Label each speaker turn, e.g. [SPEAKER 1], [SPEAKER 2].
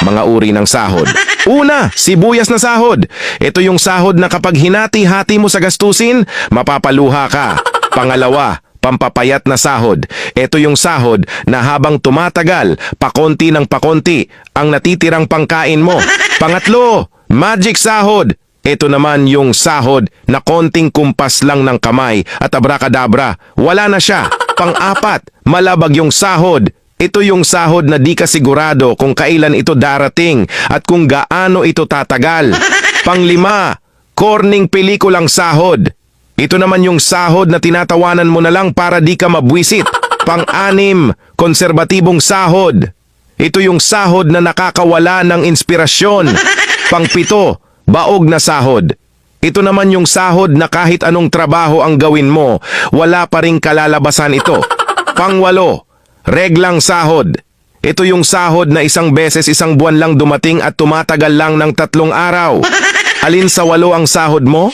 [SPEAKER 1] Mga uri ng sahod. Una, sibuyas na sahod. Ito yung sahod na kapag hinati-hati mo sa gastusin, mapapaluha ka. Pangalawa, pampapayat na sahod. Ito yung sahod na habang tumatagal, pakonti ng pakonti, ang natitirang pangkain mo. Pangatlo, magic sahod. Ito naman yung sahod na konting kumpas lang ng kamay at abracadabra, wala na siya. Pang-apat, malabag yung sahod. Ito yung sahod na di ka sigurado kung kailan ito darating at kung gaano ito tatagal. Panglima, corning pelikulang sahod. Ito naman yung sahod na tinatawanan mo na lang para di ka mabwisit. Pang-anim, konserbatibong sahod. Ito yung sahod na nakakawala ng inspirasyon. Pang-pito, baog na sahod. Ito naman yung sahod na kahit anong trabaho ang gawin mo, wala pa ring kalalabasan ito. Pang-walo, reglang sahod. Ito yung sahod na isang beses isang buwan lang dumating at tumatagal lang ng 3 araw. Alin sa 8 ang sahod mo?